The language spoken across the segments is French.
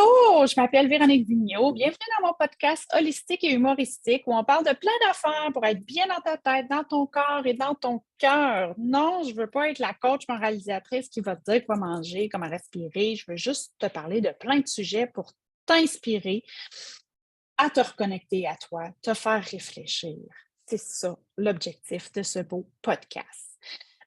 Allô, je m'appelle Véronique Vigneault. Bienvenue dans mon podcast holistique et humoristique où on parle de plein d'affaires pour être bien dans ta tête, dans ton corps et dans ton cœur. Non, je ne veux pas être la coach moralisatrice qui va te dire quoi manger, comment respirer. Je veux juste te parler de plein de sujets pour t'inspirer à te reconnecter à toi, te faire réfléchir. C'est ça l'objectif de ce beau podcast.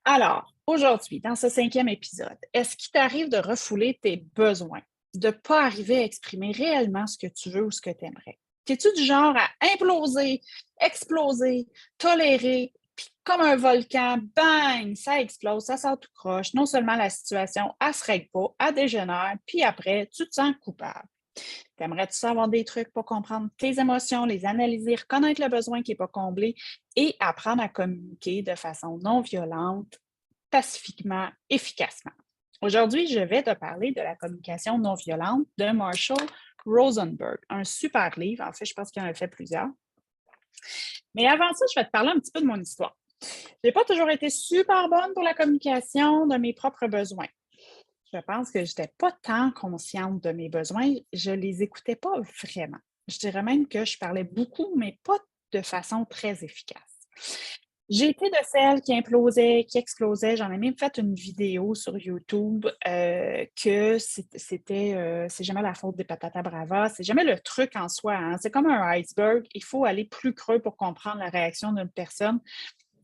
Alors, aujourd'hui, dans ce 5e épisode, est-ce qu'il t'arrive de refouler tes besoins, de ne pas arriver à exprimer réellement ce que tu veux ou ce que tu aimerais? Es-tu du genre à imploser, exploser, tolérer, puis comme un volcan, bang, ça explose, ça sort tout croche. Non seulement la situation, elle ne se règle pas, elle dégénère, puis après, tu te sens coupable. T'aimerais-tu savoir des trucs pour comprendre tes émotions, les analyser, reconnaître le besoin qui n'est pas comblé et apprendre à communiquer de façon non violente, pacifiquement, efficacement? Aujourd'hui, je vais te parler de la communication non violente de Marshall Rosenberg, un super livre. En fait, je pense qu'il en a fait plusieurs. Mais avant ça, je vais te parler un petit peu de mon histoire. Je n'ai pas toujours été super bonne pour la communication de mes propres besoins. Je pense que je n'étais pas tant consciente de mes besoins. Je ne les écoutais pas vraiment. Je dirais même que je parlais beaucoup, mais pas de façon très efficace. J'ai été de celles qui implosaient, qui explosaient. J'en ai même fait une vidéo sur YouTube que c'est jamais la faute des patatas bravas. C'est jamais le truc en soi. Hein. C'est comme un iceberg. Il faut aller plus creux pour comprendre la réaction d'une personne.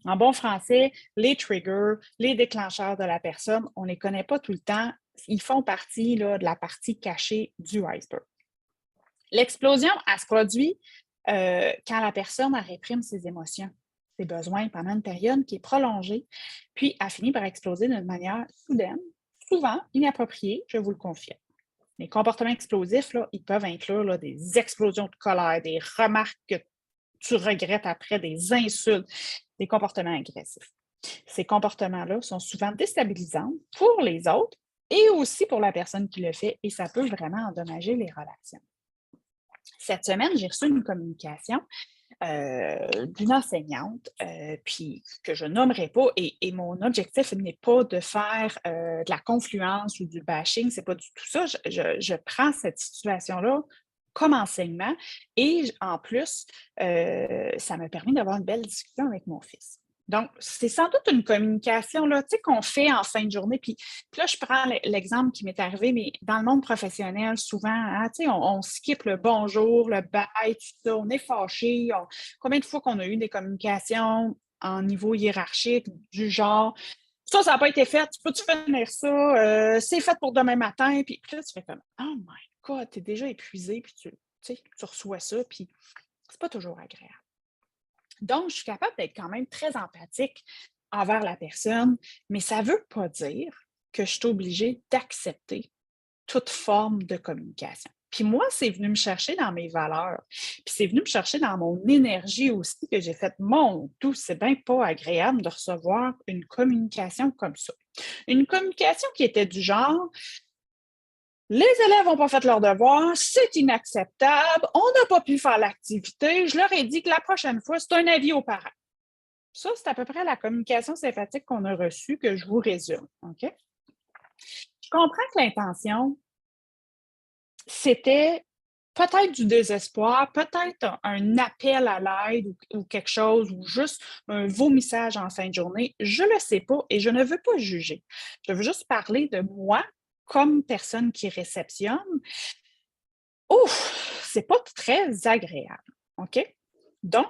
En bon français, les triggers, les déclencheurs de la personne, on ne les connaît pas tout le temps. Ils font partie là, de la partie cachée du iceberg. L'explosion, elle se produit quand la personne elle réprime ses émotions, ses besoins pendant une période qui est prolongée, puis elle finit par exploser d'une manière soudaine, souvent inappropriée, je vous le confirme. Les comportements explosifs, là, ils peuvent inclure là, des explosions de colère, des remarques que tu regrettes après, des insultes, des comportements agressifs. Ces comportements-là sont souvent déstabilisants pour les autres et aussi pour la personne qui le fait, et ça peut vraiment endommager les relations. Cette semaine, j'ai reçu une communication d'une enseignante, puis que je nommerai pas, et mon objectif n'est pas de faire de la confluence ou du bashing, c'est pas du tout ça. Je prends cette situation-là comme enseignement et en plus, ça m'a permis d'avoir une belle discussion avec mon fils. Donc, c'est sans doute une communication là, qu'on fait en fin de journée. Puis là, je prends l'exemple qui m'est arrivé, mais dans le monde professionnel, souvent, hein, on skip le bonjour, le bye, tout ça, on est fâché. Combien de fois qu'on a eu des communications en niveau hiérarchique du genre ça n'a pas été fait, tu peux-tu finir ça? C'est fait pour demain matin. Puis là, tu fais comme oh my God, tu es déjà épuisé, puis tu reçois ça, puis c'est pas toujours agréable. Donc, je suis capable d'être quand même très empathique envers la personne, mais ça ne veut pas dire que je suis obligée d'accepter toute forme de communication. Puis moi, c'est venu me chercher dans mes valeurs. Puis c'est venu me chercher dans mon énergie aussi que j'ai fait, mon Dieu, c'est bien pas agréable de recevoir une communication comme ça. Une communication qui était du genre, les élèves n'ont pas fait leur devoir, c'est inacceptable, on n'a pas pu faire l'activité, je leur ai dit que la prochaine fois, c'est un avis aux parents. Ça, c'est à peu près la communication sympathique qu'on a reçue, que je vous résume. OK? Je comprends que l'intention, c'était peut-être du désespoir, peut-être un appel à l'aide ou quelque chose, ou juste un vomissage en fin de journée. Je ne le sais pas et je ne veux pas juger. Je veux juste parler de moi comme personne qui réceptionne. Ouf, c'est pas très agréable. OK? Donc,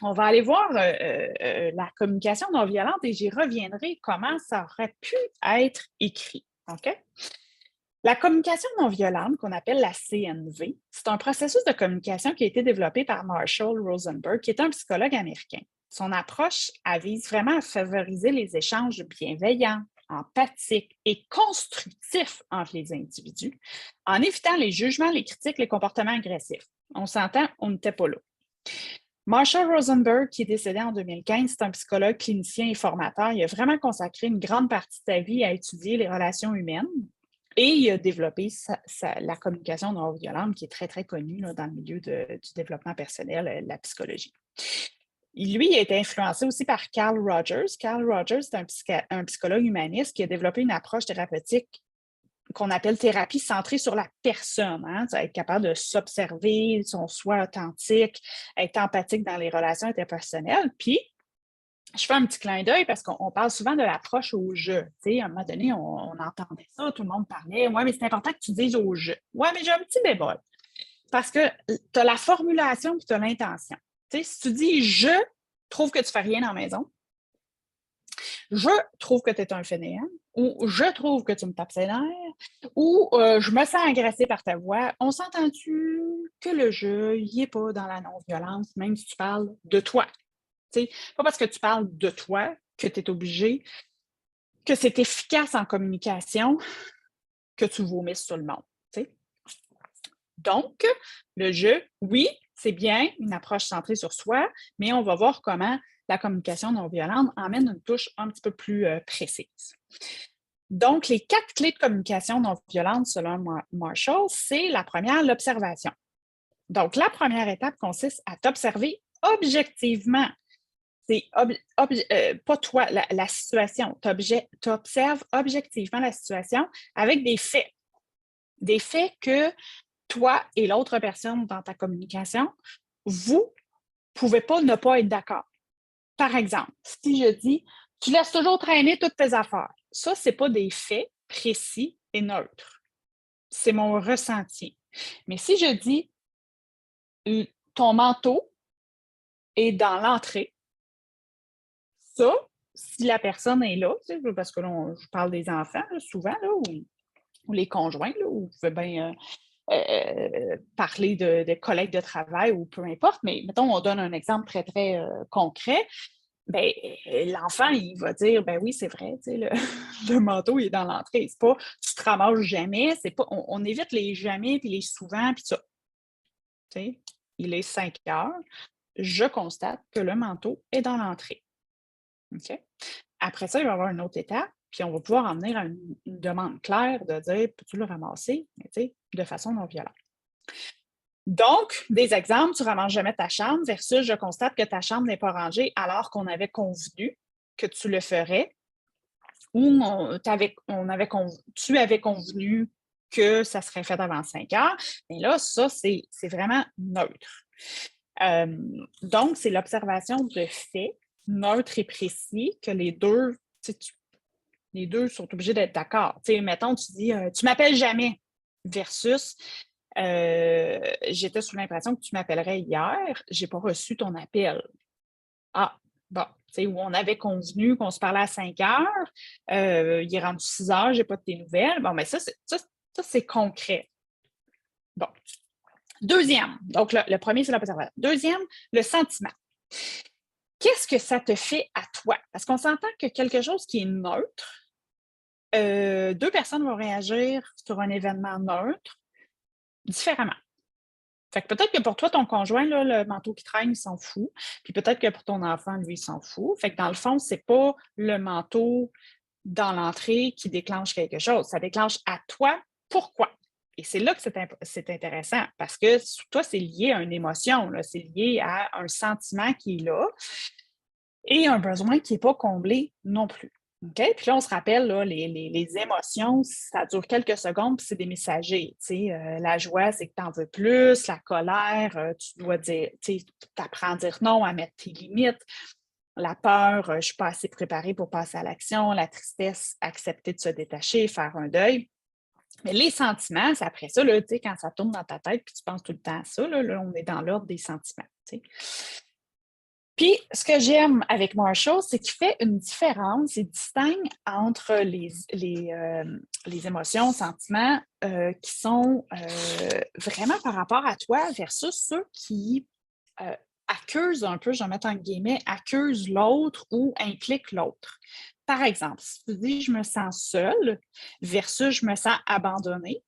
on va aller voir la communication non violente et j'y reviendrai comment ça aurait pu être écrit. OK? La communication non violente, qu'on appelle la CNV, c'est un processus de communication qui a été développé par Marshall Rosenberg, qui est un psychologue américain. Son approche elle vise vraiment à favoriser les échanges bienveillants, empathiques et constructifs entre les individus, en évitant les jugements, les critiques, les comportements agressifs. On s'entend, on n'était pas là. Marshall Rosenberg, qui est décédé en 2015, c'est un psychologue clinicien et formateur. Il a vraiment consacré une grande partie de sa vie à étudier les relations humaines. Et il a développé la communication non violente, qui est très, très connue là, dans le milieu du développement personnel, la psychologie. Lui, il a été influencé aussi par Carl Rogers. Carl Rogers, c'est un psychologue humaniste qui a développé une approche thérapeutique qu'on appelle thérapie centrée sur la personne, hein, être capable de s'observer, son soi authentique, être empathique dans les relations interpersonnelles. Puis, je fais un petit clin d'œil parce qu'on parle souvent de l'approche au jeu. Tu sais, à un moment donné, on entendait ça, tout le monde parlait. Ouais, mais c'est important que tu dises au jeu. Ouais, mais j'ai un petit bémol. Parce que tu as la formulation et tu as l'intention. Tu sais, si tu dis je trouve que tu fais rien dans la maison, je trouve que tu es un fainéant, ou je trouve que tu me tapes ses nerfs, ou je me sens agressée par ta voix, on s'entend-tu que le jeu, il n'est pas dans la non-violence, même si tu parles de toi. T'sais, pas parce que tu parles de toi que tu es obligé, que c'est efficace en communication, que tu vomisses sur le monde. T'sais. Donc, le jeu, oui, c'est bien une approche centrée sur soi, mais on va voir comment la communication non violente emmène une touche un petit peu plus précise. Donc, les 4 clés de communication non violente, selon Marshall, c'est la première, l'observation. Donc, la première étape consiste à t'observer objectivement. C'est pas toi, la situation. Tu observes objectivement la situation avec des faits. Des faits que toi et l'autre personne dans ta communication, vous ne pouvez pas ne pas être d'accord. Par exemple, si je dis « tu laisses toujours traîner toutes tes affaires », ça, ce n'est pas des faits précis et neutres. C'est mon ressenti. Mais si je dis « ton manteau est dans l'entrée », ça, si la personne est là, parce que là, je parle des enfants, là, souvent, là, ou les conjoints, là, où vous pouvez bien parler de collègues de travail ou peu importe, mais mettons, on donne un exemple très, très concret. Ben, l'enfant, il va dire, ben oui, c'est vrai, le, le manteau il est dans l'entrée. C'est pas, tu te ramasses jamais, c'est pas, on évite les jamais, puis les souvent, puis ça. T'sais, il est 5 heures, je constate que le manteau est dans l'entrée. OK? Après ça, il va y avoir une autre étape, puis on va pouvoir en venir à une demande claire de dire, peux-tu le ramasser, mais de façon non violente. Donc, des exemples, tu ne ramasses jamais ta chambre versus je constate que ta chambre n'est pas rangée alors qu'on avait convenu que tu le ferais ou tu avais convenu que ça serait fait avant 5 heures. Mais là, ça, c'est vraiment neutre. Donc, c'est l'observation de faits neutres et précis que les deux sont obligés d'être d'accord. Mettons, tu dis tu m'appelles jamais versus j'étais sous l'impression que tu m'appellerais hier, j'ai pas reçu ton appel. Ah, bon, où on avait convenu qu'on se parlait à 5 heures, il est rendu 6 heures, j'ai pas de tes nouvelles. Bon, mais ça, c'est concret. Bon. Deuxième, donc le premier, c'est l'observation. Deuxième, le sentiment. Qu'est-ce que ça te fait à toi? Parce qu'on s'entend que quelque chose qui est neutre, deux personnes vont réagir sur un événement neutre différemment. Fait que peut-être que pour toi, ton conjoint, là, le manteau qui traîne, il s'en fout. Puis peut-être que pour ton enfant, lui, il s'en fout. Fait que dans le fond, c'est pas le manteau dans l'entrée qui déclenche quelque chose. Ça déclenche à toi pourquoi. Et c'est là que c'est intéressant parce que toi, c'est lié à une émotion, c'est lié à un sentiment qui est là et un besoin qui n'est pas comblé non plus. OK? Puis là, on se rappelle, là, les émotions, ça dure quelques secondes, puis c'est des messagers. La joie, c'est que tu en veux plus. La colère, tu dois dire, tu apprends à dire non, à mettre tes limites. La peur, je ne suis pas assez préparée pour passer à l'action. La tristesse, accepter de se détacher, faire un deuil. Mais les sentiments, c'est après ça, là, quand ça tourne dans ta tête, puis tu penses tout le temps à ça, là, on est dans l'ordre des sentiments. T'sais. Puis, ce que j'aime avec Marshall, c'est qu'il fait une différence, il distingue entre les émotions, sentiments qui sont vraiment par rapport à toi versus ceux qui accusent un peu, je vais mettre en guillemets, accusent l'autre ou impliquent l'autre. Par exemple, si tu dis « je me sens seule » versus « je me sens abandonnée »,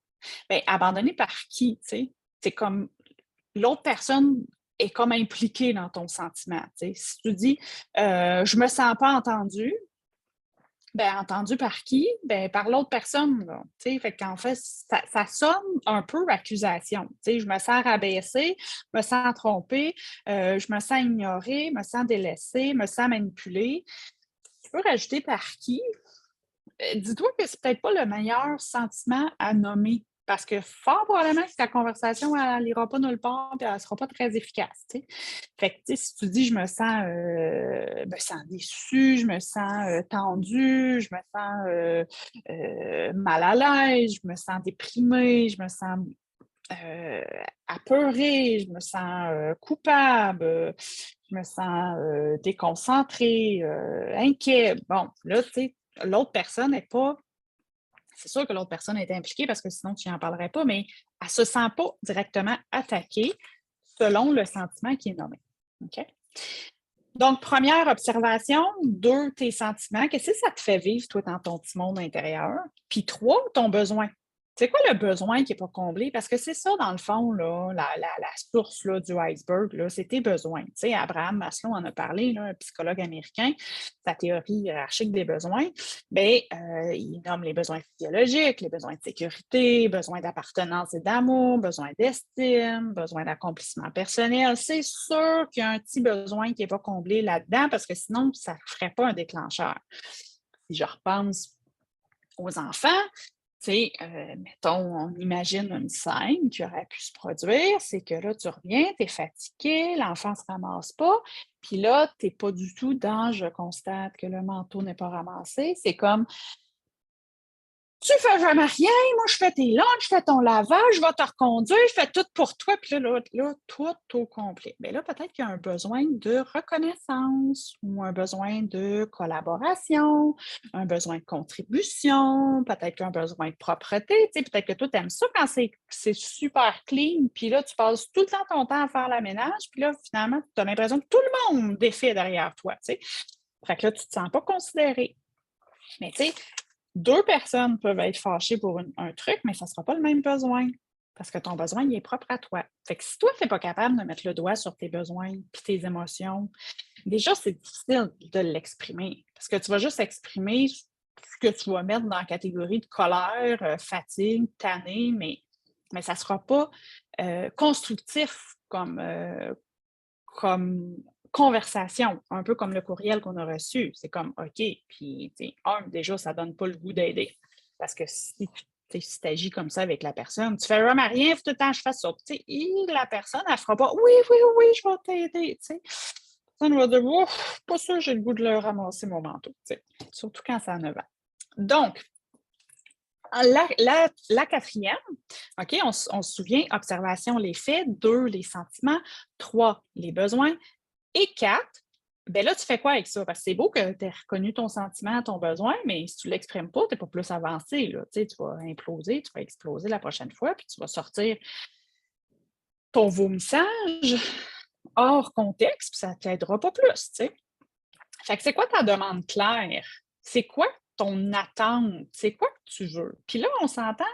bien, abandonnée par qui, tu sais? C'est comme l'autre personne est comme impliquée dans ton sentiment. T'sais. Si tu dis je me sens pas entendue, ben entendu par qui? Ben par l'autre personne. Là, fait qu'en fait, ça sonne un peu accusation. Je me sens rabaissée, je me sens trompée, je me sens ignorée, je me sens délaissée, je me sens manipulée. Tu peux rajouter par qui? dis-toi que c'est peut-être pas le meilleur sentiment à nommer. Parce que fort probablement que ta conversation, elle n'ira pas nulle part et elle ne sera pas très efficace. Tu sais. Fait que tu sais, si tu dis je me sens déçue, je me sens tendue, je me sens mal à l'aise, je me sens déprimée, je me sens apeurée, je me sens coupable, je me sens déconcentrée, inquiet. Bon, là, tu sais, l'autre personne n'est pas. C'est sûr que l'autre personne est impliquée parce que sinon tu n'en parlerais pas, mais elle ne se sent pas directement attaquée selon le sentiment qui est nommé. OK? Donc, première observation, 2, tes sentiments. Qu'est-ce que ça te fait vivre, toi, dans ton petit monde intérieur? Puis 3, ton besoin. C'est quoi le besoin qui n'est pas comblé? Parce que c'est ça, dans le fond, là, la source là, du iceberg, là, c'est tes besoins. Tu sais, Abraham Maslow en a parlé, là, un psychologue américain, sa théorie hiérarchique des besoins. Bien, il nomme les besoins physiologiques, les besoins de sécurité, besoins d'appartenance et d'amour, besoins d'estime, besoins d'accomplissement personnel. C'est sûr qu'il y a un petit besoin qui n'est pas comblé là-dedans parce que sinon, ça ne ferait pas un déclencheur. Si je repense aux enfants, tu sais, mettons, on imagine une scène qui aurait pu se produire, c'est que là, tu reviens, tu es fatigué, l'enfant ne se ramasse pas, puis là, tu n'es pas du tout dans je constate que le manteau n'est pas ramassé. C'est comme tu fais jamais rien, moi je fais tes lunchs, je fais ton lavage, je vais te reconduire, je fais tout pour toi, puis là, tout au complet. Bien là, peut-être qu'il y a un besoin de reconnaissance ou un besoin de collaboration, un besoin de contribution, peut-être qu'un besoin de propreté. Tu sais, peut-être que toi, tu aimes ça quand c'est super clean, puis là, tu passes tout le temps ton temps à faire la ménage, puis là, finalement, tu as l'impression que tout le monde défait derrière toi. Tu sais. Fait que là, tu ne te sens pas considéré. Mais tu sais, 2 personnes peuvent être fâchées pour un truc, mais ça ne sera pas le même besoin. Parce que ton besoin, il est propre à toi. Fait que si toi, tu n'es pas capable de mettre le doigt sur tes besoins et tes émotions, déjà, c'est difficile de l'exprimer. Parce que tu vas juste exprimer ce que tu vas mettre dans la catégorie de colère, fatigue, tannée, mais ça ne sera pas constructif comme conversation, un peu comme le courriel qu'on a reçu. C'est comme OK, puis déjà, ça ne donne pas le goût d'aider. Parce que si tu agis comme ça avec la personne, tu fais vraiment rien, il faut tout le temps que je fasse ça. La personne, elle ne fera pas oui, oui, oui, je vais t'aider. Ça va dire ouf, pas sûr, j'ai le goût de le ramasser mon manteau. Surtout quand c'est à 9 ans. Donc, la quatrième, OK, on se souvient, observation, les faits, 2, les sentiments, 3, les besoins, et 4, bien là, tu fais quoi avec ça? Parce que c'est beau que tu aies reconnu ton sentiment, ton besoin, mais si tu ne l'exprimes pas, tu n'es pas plus avancé. Là. Tu vas imploser, tu vas exploser la prochaine fois, puis tu vas sortir ton vomissage hors contexte, puis ça ne t'aidera pas plus. T'sais. Fait que c'est quoi ta demande claire? C'est quoi ton attente? C'est quoi que tu veux? Puis là, on s'entend,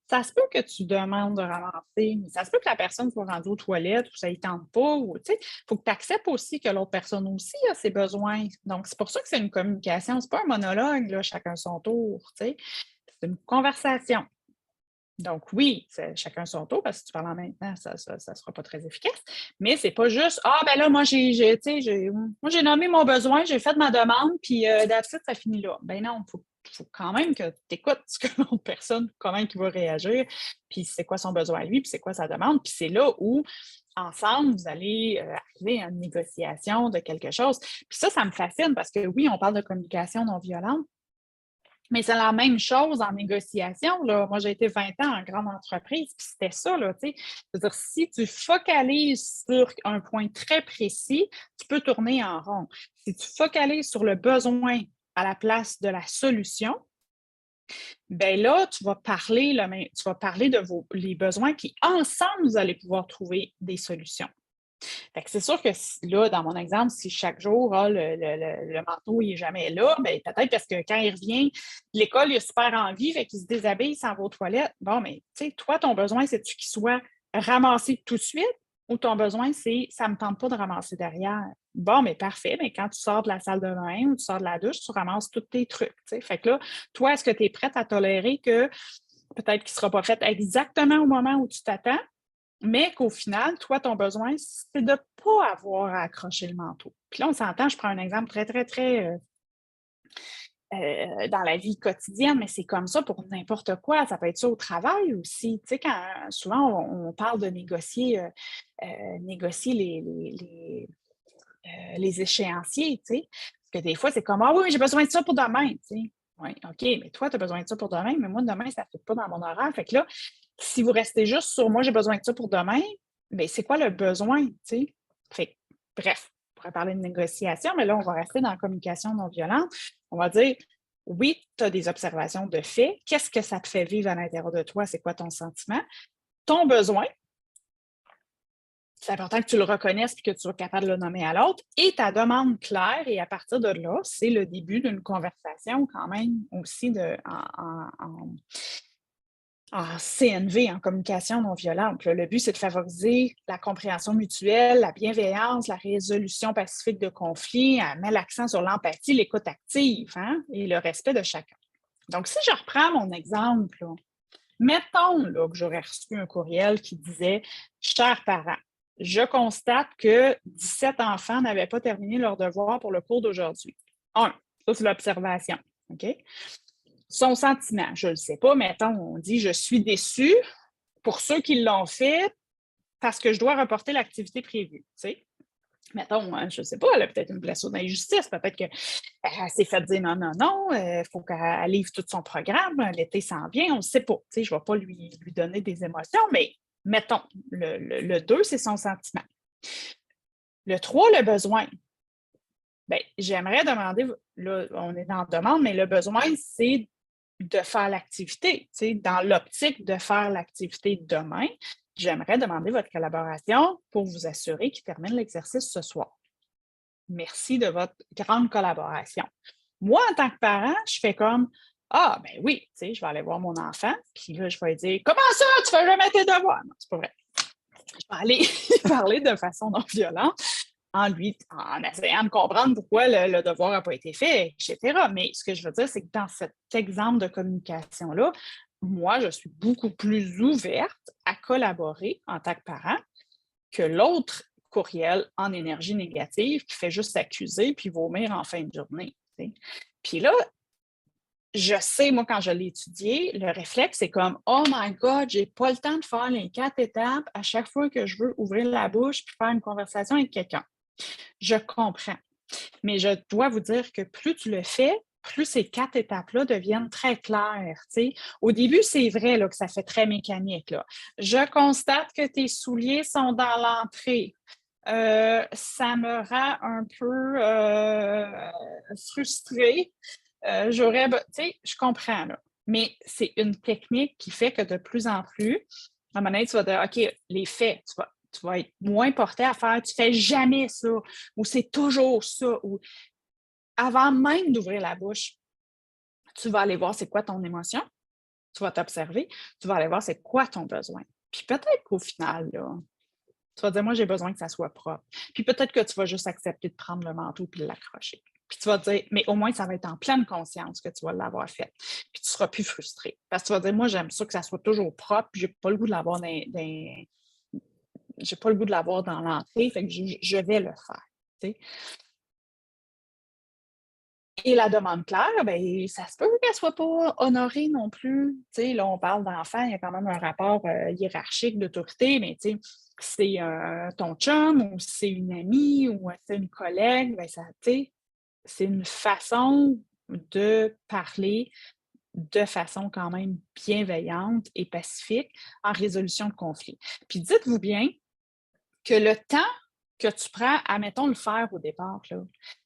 ça se peut que tu demandes de ramasser, mais ça se peut que la personne soit rendue aux toilettes ou ça ne tente pas. Il faut que tu acceptes aussi que l'autre personne aussi a ses besoins. Donc, c'est pour ça que c'est une communication. Ce n'est pas un monologue, là, chacun son tour. C'est une conversation. Donc, oui, c'est chacun son tour, parce que si tu parles en même temps, ça ne sera pas très efficace. Mais c'est pas juste ah ben là, moi j'ai nommé mon besoin, j'ai fait ma demande, puis that's it, ça finit là. Ben non, il faut quand même que tu écoutes ce que l'autre personne, comment il va réagir, puis c'est quoi son besoin à lui, puis c'est quoi sa demande. Puis c'est là où, ensemble, vous allez arriver à une négociation de quelque chose. Puis ça me fascine parce que oui, on parle de communication non violente. Mais c'est la même chose en négociation. Là. Moi, j'ai été 20 ans en grande entreprise, puis c'était ça. Là, c'est-à-dire, si tu focalises sur un point très précis, tu peux tourner en rond. Si tu focalises sur le besoin à la place de la solution, bien là, tu vas parler de les besoins qui, ensemble, vous allez pouvoir trouver des solutions. Fait que c'est sûr que là, dans mon exemple, si chaque jour, le manteau n'est jamais là, bien, peut-être parce que quand il revient de l'école, il a super envie, fait qu'il se déshabille, il s'en va aux toilettes. Bon, mais tu sais, toi, ton besoin, c'est-tu qu'il soit ramassé tout de suite ou ton besoin, c'est ça ne me tente pas de ramasser derrière? Bon, mais parfait, mais quand tu sors de la salle de bain ou tu sors de la douche, tu ramasses tous tes trucs. T'sais. Fait que là, toi, est-ce que tu es prête à tolérer que peut-être qu'il ne sera pas fait exactement au moment où tu t'attends? Mais qu'au final, toi, ton besoin, c'est de ne pas avoir à accrocher le manteau. Puis là, on s'entend, je prends un exemple très, très, très dans la vie quotidienne, mais c'est comme ça pour n'importe quoi. Ça peut être ça au travail aussi. Tu sais, souvent on parle de négocier les échéanciers, tu sais. Parce que des fois, c'est comme ah oui, j'ai besoin de ça pour demain, tu sais. Oui, OK, mais toi, tu as besoin de ça pour demain, mais moi, demain, ça ne fait pas dans mon horaire. Fait que là, si vous restez juste sur moi, j'ai besoin de ça pour demain, bien, c'est quoi le besoin, tu sais? Fait que, bref, on pourrait parler de négociation, mais là, on va rester dans la communication non violente. On va dire oui, tu as des observations de fait. Qu'est-ce que ça te fait vivre à l'intérieur de toi? C'est quoi ton sentiment? Ton besoin, c'est important que tu le reconnaisses et que tu sois capable de le nommer à l'autre. Et ta demande claire, et à partir de là, c'est le début d'une conversation quand même aussi en CNV, en communication non violente. Là, le but, c'est de favoriser la compréhension mutuelle, la bienveillance, la résolution pacifique de conflits, elle met l'accent sur l'empathie, l'écoute active et le respect de chacun. Donc, si je reprends mon exemple, là, mettons là, que j'aurais reçu un courriel qui disait « Chers parents, je constate que 17 enfants n'avaient pas terminé leur devoir pour le cours d'aujourd'hui. » Ça, c'est l'observation. OK? Son sentiment, je ne le sais pas, mettons, on dit « Je suis déçue pour ceux qui l'ont fait parce que je dois reporter l'activité prévue. » Tu sais? Mettons, je ne sais pas, elle a peut-être une blessure d'injustice, peut-être qu'elle s'est fait dire non, non, non, il faut qu'elle livre tout son programme, l'été s'en vient, on ne sait pas. Je ne vais pas lui donner des émotions, mais mettons, le 2, c'est son sentiment. Le 3, le besoin. Bien, j'aimerais demander, là, on est dans la demande, mais le besoin, c'est de faire l'activité. Dans l'optique de faire l'activité demain, j'aimerais demander votre collaboration pour vous assurer qu'il termine l'exercice ce soir. Merci de votre grande collaboration. Moi, en tant que parent, je fais comme ah, ben oui, je vais aller voir mon enfant, puis là, je vais lui dire comment ça, tu fais jamais tes devoirs? Non, c'est pas vrai. Je vais aller parler de façon non violente en essayant de comprendre pourquoi le devoir n'a pas été fait, etc. Mais ce que je veux dire, c'est que dans cet exemple de communication-là, moi, je suis beaucoup plus ouverte à collaborer en tant que parent que l'autre courriel en énergie négative qui fait juste s'accuser puis vomir en fin de journée. T'sais. Puis là, je sais, moi, quand je l'ai étudié, le réflexe, c'est comme oh my God, j'ai pas le temps de faire les 4 étapes à chaque fois que je veux ouvrir la bouche puis faire une conversation avec quelqu'un. Je comprends. Mais je dois vous dire que plus tu le fais, plus ces 4 étapes-là deviennent très claires. T'sais. Au début, c'est vrai là, que ça fait très mécanique. Là. Je constate que tes souliers sont dans l'entrée. Ça me rend un peu frustrée. Je comprends, là. Mais c'est une technique qui fait que de plus en plus, à un moment donné, tu vas dire, OK, les faits, tu vas être moins porté à faire, tu fais jamais ça, ou c'est toujours ça, ou avant même d'ouvrir la bouche, tu vas aller voir c'est quoi ton émotion, tu vas t'observer, tu vas aller voir c'est quoi ton besoin. Puis peut-être qu'au final, là, tu vas dire, moi, j'ai besoin que ça soit propre. Puis peut-être que tu vas juste accepter de prendre le manteau puis de l'accrocher. Puis tu vas dire, mais au moins, ça va être en pleine conscience que tu vas l'avoir fait. Puis tu ne seras plus frustré. Parce que tu vas dire, moi, j'aime ça que ça soit toujours propre, puis je n'ai pas le goût de l'avoir j'ai pas le goût de l'avoir dans l'entrée, fait que je vais le faire. T'sais. Et la demande claire, bien, ça se peut qu'elle ne soit pas honorée non plus. T'sais, là, on parle d'enfants, il y a quand même un rapport hiérarchique d'autorité, mais c'est ton chum ou c'est une amie ou c'est une collègue, bien, c'est une façon de parler de façon quand même bienveillante et pacifique en résolution de conflits. Puis dites-vous bien que le temps que tu prends à, mettons, le faire au départ, là,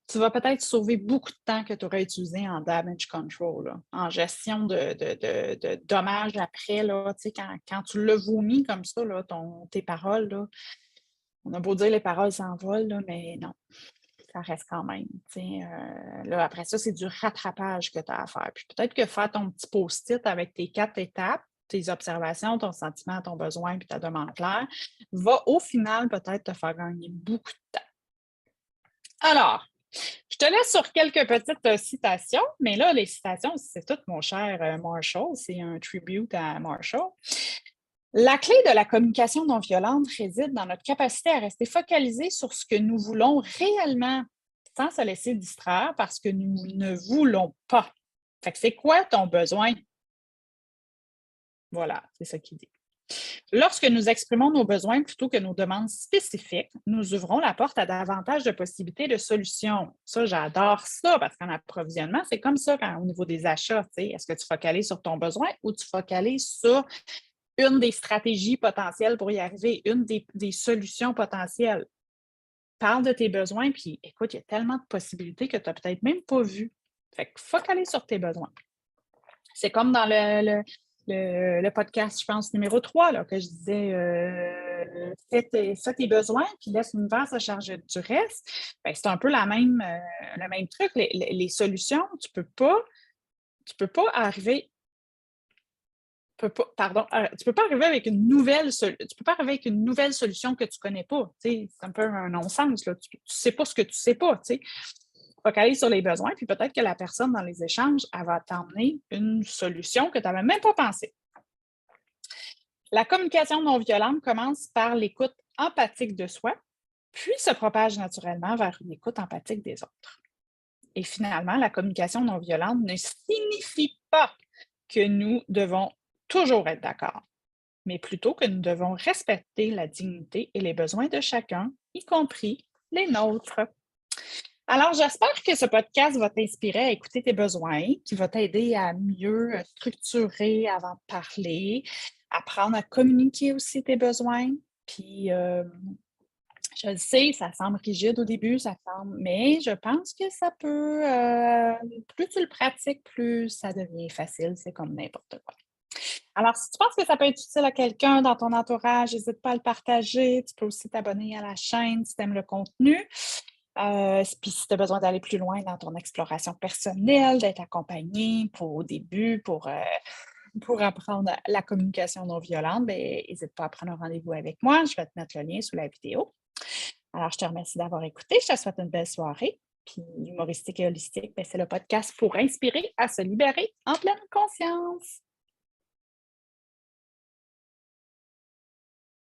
tu vas peut-être sauver beaucoup de temps que tu aurais utilisé en damage control, là, en gestion de dommages après, là, quand tu l'as vomi comme ça, là, tes paroles, là, on a beau dire les paroles s'envolent, là, mais non, ça reste quand même. Là, après ça, c'est du rattrapage que tu as à faire. Puis peut-être que faire ton petit post-it avec tes 4 étapes, tes observations, ton sentiment, ton besoin, puis ta demande claire, va au final peut-être te faire gagner beaucoup de temps. Alors, je te laisse sur quelques petites citations, mais là, les citations, c'est tout mon cher Marshall, c'est un tribute à Marshall. La clé de la communication non violente réside dans notre capacité à rester focalisé sur ce que nous voulons réellement sans se laisser distraire parce que nous ne voulons pas. Fait que c'est quoi ton besoin? Voilà, c'est ça qu'il dit. Lorsque nous exprimons nos besoins plutôt que nos demandes spécifiques, nous ouvrons la porte à davantage de possibilités de solutions. Ça, j'adore ça parce qu'en approvisionnement, c'est comme ça au niveau des achats. Est-ce que tu focalises sur ton besoin ou tu focalises sur une des stratégies potentielles pour y arriver, une des solutions potentielles? Parle de tes besoins, puis écoute, il y a tellement de possibilités que tu n'as peut-être même pas vues. Fait que focalise sur tes besoins. C'est comme dans le podcast, je pense, numéro 3, là, que je disais fais tes besoins, puis laisse l'univers se charger du reste. Ben, c'est un peu le même truc. Les solutions, tu peux pas arriver. Tu peux pas arriver avec une nouvelle solution que tu connais pas. C'est un peu un non-sens. Là. Tu sais pas ce que tu sais pas. T'sais. Focalise sur les besoins, puis peut-être que la personne dans les échanges, elle va t'emmener une solution que tu n'avais même pas pensée. La communication non violente commence par l'écoute empathique de soi, puis se propage naturellement vers une écoute empathique des autres. Et finalement, la communication non violente ne signifie pas que nous devons toujours être d'accord, mais plutôt que nous devons respecter la dignité et les besoins de chacun, y compris les nôtres. Alors, j'espère que ce podcast va t'inspirer à écouter tes besoins, qui va t'aider à mieux structurer avant de parler, apprendre à communiquer aussi tes besoins. Puis, je le sais, ça semble rigide au début, mais je pense que ça peut, plus tu le pratiques, plus ça devient facile. C'est comme n'importe quoi. Alors, si tu penses que ça peut être utile à quelqu'un dans ton entourage, n'hésite pas à le partager. Tu peux aussi t'abonner à la chaîne si tu aimes le contenu. Puis si tu as besoin d'aller plus loin dans ton exploration personnelle, d'être accompagné au début pour apprendre la communication non violente, ben, n'hésite pas à prendre un rendez-vous avec moi. Je vais te mettre le lien sous la vidéo. Alors, je te remercie d'avoir écouté. Je te souhaite une belle soirée. Puis, humoristique et holistique, ben, c'est le podcast pour inspirer à se libérer en pleine conscience.